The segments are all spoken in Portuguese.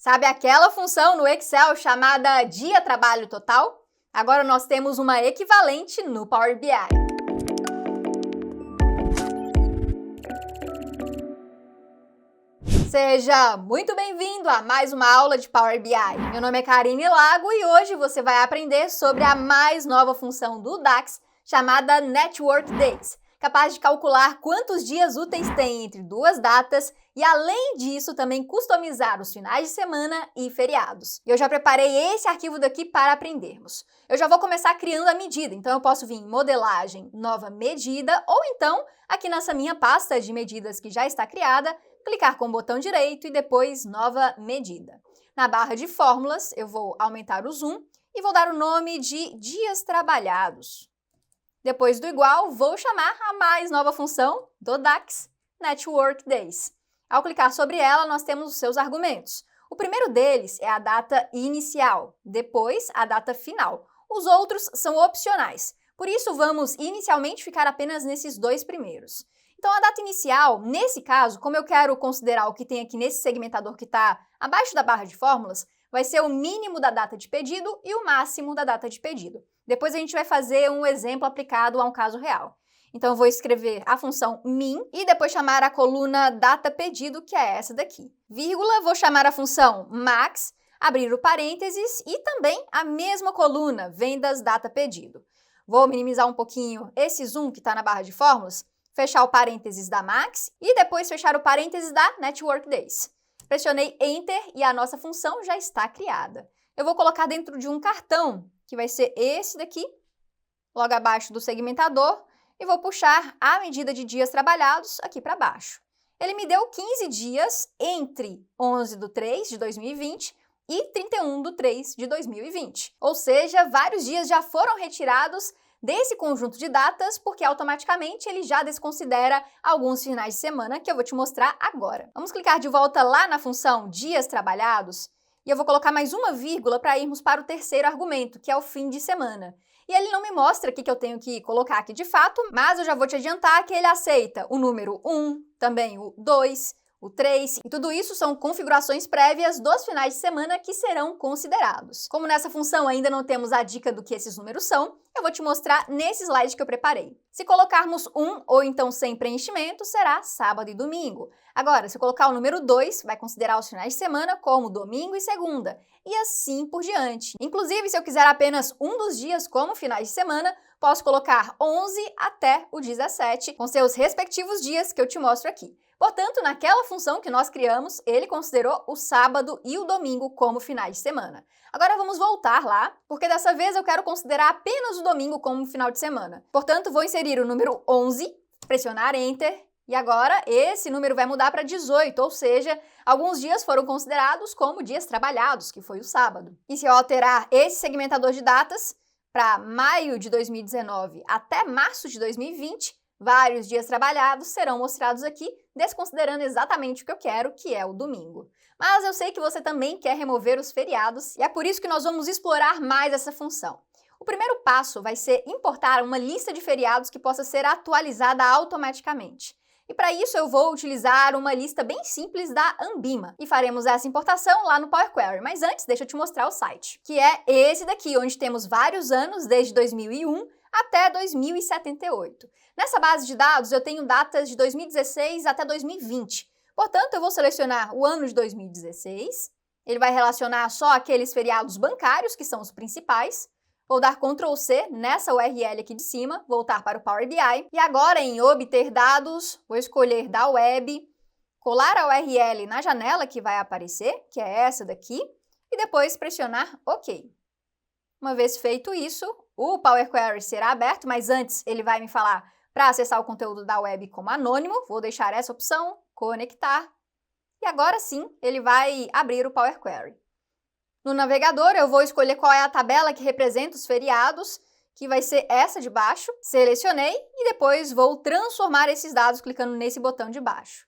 Sabe aquela função no Excel chamada dia trabalho total? Agora nós temos uma equivalente no Power BI. Seja muito bem-vindo a mais uma aula de Power BI. Meu nome é Karine Lago e hoje você vai aprender sobre a mais nova função do DAX chamada Network Days, capaz de calcular quantos dias úteis tem entre duas datas e, além disso, também customizar os finais de semana e feriados. Eu já preparei esse arquivo daqui para aprendermos. Eu já vou começar criando a medida, então eu posso vir em modelagem, nova medida, ou então, aqui nessa minha pasta de medidas que já está criada, clicar com o botão direito e depois nova medida. Na barra de fórmulas, eu vou aumentar o zoom e vou dar o nome de dias trabalhados. Depois do igual, vou chamar a mais nova função do DAX, Network Days. Ao clicar sobre ela, nós temos os seus argumentos. O primeiro deles é a data inicial, depois a data final. Os outros são opcionais, por isso vamos inicialmente ficar apenas nesses dois primeiros. Então, a data inicial, nesse caso, como eu quero considerar o que tem aqui nesse segmentador que está abaixo da barra de fórmulas, vai ser o mínimo da data de pedido e o máximo da data de pedido. Depois a gente vai fazer um exemplo aplicado a um caso real. Então, eu vou escrever a função min e depois chamar a coluna data pedido, que é essa daqui. Vírgula, vou chamar a função max, abrir o parênteses e também a mesma coluna, vendas data pedido. Vou minimizar um pouquinho esse zoom que está na barra de fórmulas, fechar o parênteses da max e depois fechar o parênteses da Network Days. Pressionei Enter e a nossa função já está criada. Eu vou colocar dentro de um cartão, que vai ser esse daqui, logo abaixo do segmentador, e vou puxar a medida de dias trabalhados aqui para baixo. Ele me deu 15 dias entre 11/3 de 2020 e 31/3 de 2020. Ou seja, vários dias já foram retirados desse conjunto de datas, porque automaticamente ele já desconsidera alguns finais de semana que eu vou te mostrar agora. Vamos clicar de volta lá na função dias trabalhados e eu vou colocar mais uma vírgula para irmos para o terceiro argumento, que é o fim de semana. E ele não me mostra o que eu tenho que colocar aqui de fato, mas eu já vou te adiantar que ele aceita o número 1, também o 2, o 3, e tudo isso são configurações prévias dos finais de semana que serão considerados. Como nessa função ainda não temos a dica do que esses números são, eu vou te mostrar nesse slide que eu preparei. Se colocarmos 1 ou então sem preenchimento, será sábado e domingo. Agora, se eu colocar o número 2, vai considerar os finais de semana como domingo e segunda, e assim por diante. Inclusive, se eu quiser apenas um dos dias como finais de semana, posso colocar 11 até o 17, com seus respectivos dias que eu te mostro aqui. Portanto, naquela função que nós criamos, ele considerou o sábado e o domingo como finais de semana. Agora vamos voltar lá, porque dessa vez eu quero considerar apenas o domingo como final de semana. Portanto, vou inserir o número 11, pressionar Enter, e agora esse número vai mudar para 18, ou seja, alguns dias foram considerados como dias trabalhados, que foi o sábado. E se eu alterar esse segmentador de datas para maio de 2019 até março de 2020, vários dias trabalhados serão mostrados aqui, desconsiderando exatamente o que eu quero, que é o domingo. Mas eu sei que você também quer remover os feriados, e é por isso que nós vamos explorar mais essa função. O primeiro passo vai ser importar uma lista de feriados que possa ser atualizada automaticamente. E para isso eu vou utilizar uma lista bem simples da Ambima. E faremos essa importação lá no Power Query. Mas antes, deixa eu te mostrar o site, que é esse daqui, onde temos vários anos, desde 2001 até 2078. Nessa base de dados, eu tenho datas de 2016 até 2020. Portanto, eu vou selecionar o ano de 2016. Ele vai relacionar só aqueles feriados bancários, que são os principais. Vou dar Ctrl C nessa URL aqui de cima, voltar para o Power BI, e agora em Obter Dados, vou escolher da Web, colar a URL na janela que vai aparecer, que é essa daqui, e depois pressionar OK. Uma vez feito isso, o Power Query será aberto, mas antes ele vai me falar para acessar o conteúdo da web como anônimo, vou deixar essa opção, conectar, e agora sim ele vai abrir o Power Query. No navegador, eu vou escolher qual é a tabela que representa os feriados, que vai ser essa de baixo. Selecionei e depois vou transformar esses dados clicando nesse botão de baixo.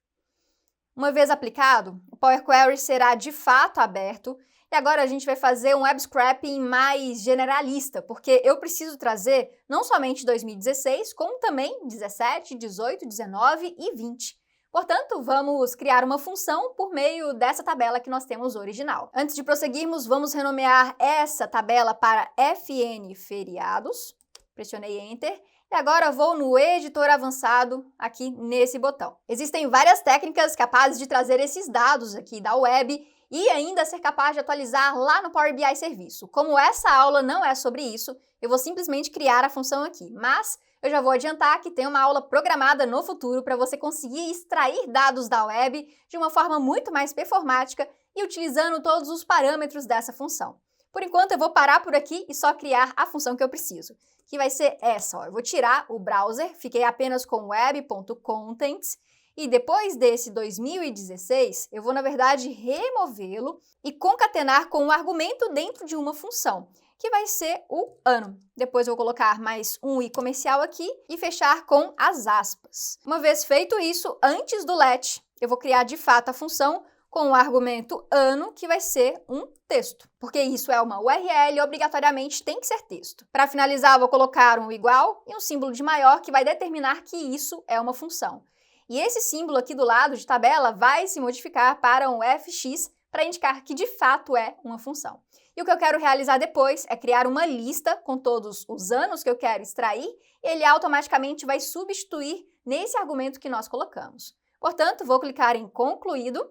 Uma vez aplicado, o Power Query será de fato aberto e agora a gente vai fazer um web scraping mais generalista, porque eu preciso trazer não somente 2016, como também 17, 18, 19 e 20. Portanto, vamos criar uma função por meio dessa tabela que nós temos original. Antes de prosseguirmos, vamos renomear essa tabela para fn feriados. Pressionei Enter. E agora vou no editor avançado aqui nesse botão. Existem várias técnicas capazes de trazer esses dados aqui da web e ainda ser capaz de atualizar lá no Power BI Serviço. Como essa aula não é sobre isso, eu vou simplesmente criar a função aqui, mas eu já vou adiantar que tem uma aula programada no futuro para você conseguir extrair dados da web de uma forma muito mais performática e utilizando todos os parâmetros dessa função. Por enquanto eu vou parar por aqui e só criar a função que eu preciso, que vai ser essa, ó. Eu vou tirar o browser, fiquei apenas com web.contents, e depois desse 2016, eu vou, na verdade, removê-lo e concatenar com um argumento dentro de uma função, que vai ser o ano. Depois eu vou colocar mais um i comercial aqui e fechar com as aspas. Uma vez feito isso, antes do let, eu vou criar de fato a função com o argumento ano, que vai ser um texto, porque isso é uma URL e obrigatoriamente tem que ser texto. Para finalizar, eu vou colocar um igual e um símbolo de maior que vai determinar que isso é uma função. E esse símbolo aqui do lado de tabela vai se modificar para um fx para indicar que de fato é uma função. E o que eu quero realizar depois é criar uma lista com todos os anos que eu quero extrair e ele automaticamente vai substituir nesse argumento que nós colocamos. Portanto, vou clicar em concluído.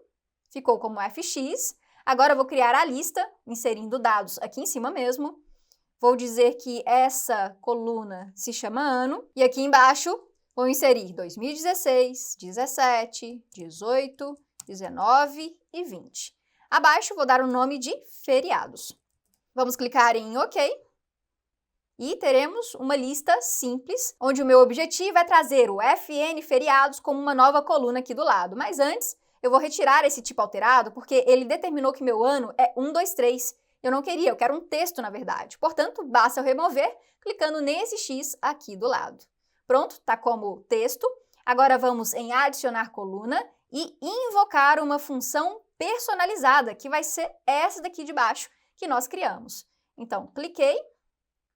Ficou como fx. Agora eu vou criar a lista, inserindo dados aqui em cima mesmo. Vou dizer que essa coluna se chama ano. E aqui embaixo vou inserir 2016, 17, 18, 19 e 20. Abaixo vou dar o nome de feriados. Vamos clicar em OK. E teremos uma lista simples, onde o meu objetivo é trazer o FN feriados como uma nova coluna aqui do lado. Mas antes, eu vou retirar esse tipo alterado porque ele determinou que meu ano é 1, 2, 3. Eu não queria, eu quero um texto, na verdade. Portanto, basta eu remover clicando nesse X aqui do lado. Pronto, está como texto. Agora vamos em adicionar coluna e invocar uma função personalizada, que vai ser essa daqui de baixo que nós criamos. Então, cliquei,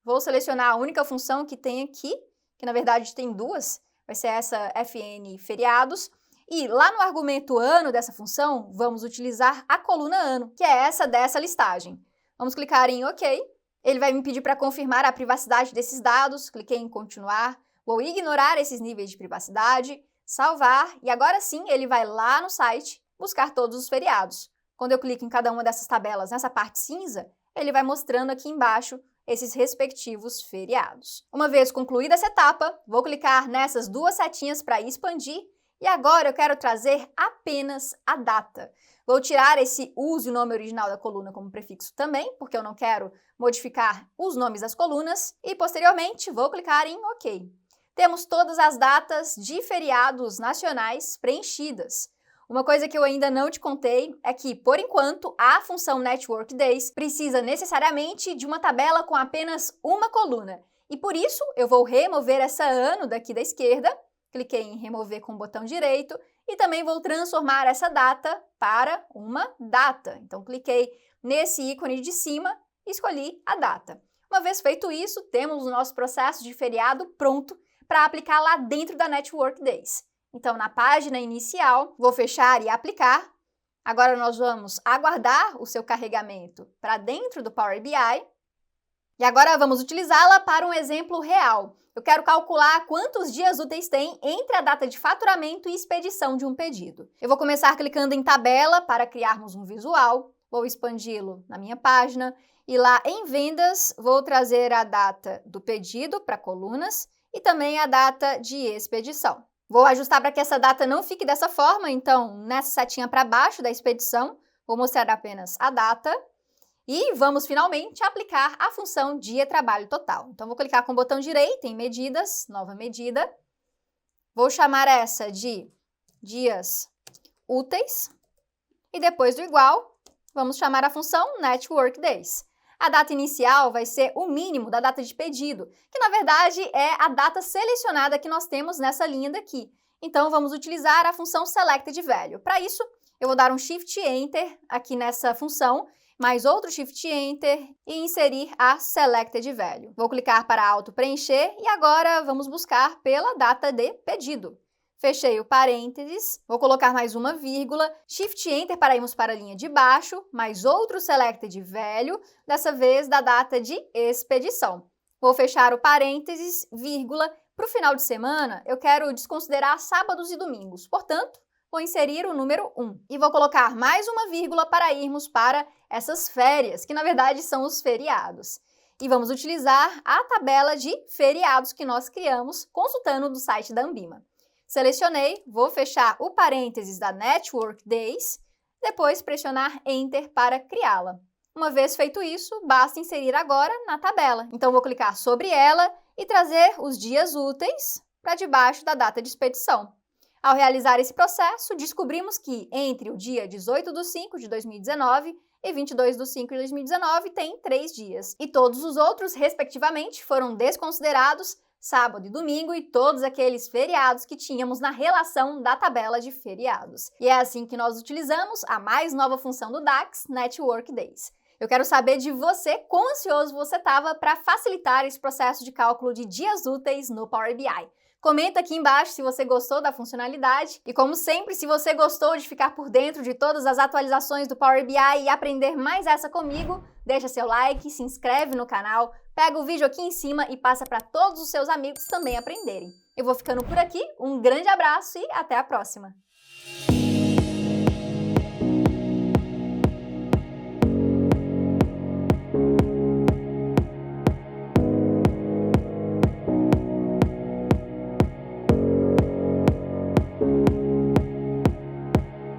vou selecionar a única função que tem aqui, que na verdade tem duas, vai ser essa FN feriados. E lá no argumento ano dessa função, vamos utilizar a coluna ano, que é essa dessa listagem. Vamos clicar em OK. Ele vai me pedir para confirmar a privacidade desses dados. Cliquei em continuar. Vou ignorar esses níveis de privacidade, salvar, e agora sim ele vai lá no site buscar todos os feriados. Quando eu clico em cada uma dessas tabelas nessa parte cinza, ele vai mostrando aqui embaixo esses respectivos feriados. Uma vez concluída essa etapa, vou clicar nessas duas setinhas para expandir. E agora eu quero trazer apenas a data. Vou tirar esse uso e nome original da coluna como prefixo também, porque eu não quero modificar os nomes das colunas. E posteriormente vou clicar em OK. Temos todas as datas de feriados nacionais preenchidas. Uma coisa que eu ainda não te contei é que, por enquanto, a função Network Days precisa necessariamente de uma tabela com apenas uma coluna. E por isso eu vou remover essa ano daqui da esquerda. Cliquei em remover com o botão direito e também vou transformar essa data para uma data. Então, cliquei nesse ícone de cima e escolhi a data. Uma vez feito isso, temos o nosso processo de feriado pronto para aplicar lá dentro da Network Days. Então, na página inicial, vou fechar e aplicar. Agora nós vamos aguardar o seu carregamento para dentro do Power BI. E agora vamos utilizá-la para um exemplo real. Eu quero calcular quantos dias úteis tem entre a data de faturamento e expedição de um pedido. Eu vou começar clicando em tabela para criarmos um visual. Vou expandi-lo na minha página e lá em vendas vou trazer a data do pedido para colunas e também a data de expedição. Vou ajustar para que essa data não fique dessa forma, então nessa setinha para baixo da expedição vou mostrar apenas a data. E vamos finalmente aplicar a função dia trabalho total. Então, vou clicar com o botão direito em medidas, nova medida. Vou chamar essa de dias úteis. E depois do igual, vamos chamar a função Network Days. A data inicial vai ser o mínimo da data de pedido, que na verdade é a data selecionada que nós temos nessa linha daqui. Então, vamos utilizar a função SelectedValue. Para isso, eu vou dar um Shift Enter aqui nessa função, mais outro Shift Enter e inserir a SelectedValue. Vou clicar para auto-preencher e agora vamos buscar pela data de pedido. Fechei o parênteses, vou colocar mais uma vírgula, Shift Enter para irmos para a linha de baixo, mais outro Selected velho, dessa vez da data de expedição. Vou fechar o parênteses, vírgula, para o final de semana eu quero desconsiderar sábados e domingos, portanto, vou inserir o número 1. E vou colocar mais uma vírgula para irmos para essas férias, que na verdade são os feriados. E vamos utilizar a tabela de feriados que nós criamos consultando do site da Ambima. Selecionei, vou fechar o parênteses da Network Days, depois pressionar Enter para criá-la. Uma vez feito isso, basta inserir agora na tabela. Então, vou clicar sobre ela e trazer os dias úteis para debaixo da data de expedição. Ao realizar esse processo, descobrimos que entre o dia 18 de 5 de 2019 e 22 de 5 de 2019 tem 3 dias. E todos os outros, respectivamente, foram desconsiderados sábado e domingo e todos aqueles feriados que tínhamos na relação da tabela de feriados. E é assim que nós utilizamos a mais nova função do DAX, Network Days. Eu quero saber de você quão ansioso você estava para facilitar esse processo de cálculo de dias úteis no Power BI. Comenta aqui embaixo se você gostou da funcionalidade e, como sempre, se você gostou de ficar por dentro de todas as atualizações do Power BI e aprender mais essa comigo, deixa seu like, se inscreve no canal, pega o vídeo aqui em cima e passa para todos os seus amigos também aprenderem. Eu vou ficando por aqui, um grande abraço e até a próxima!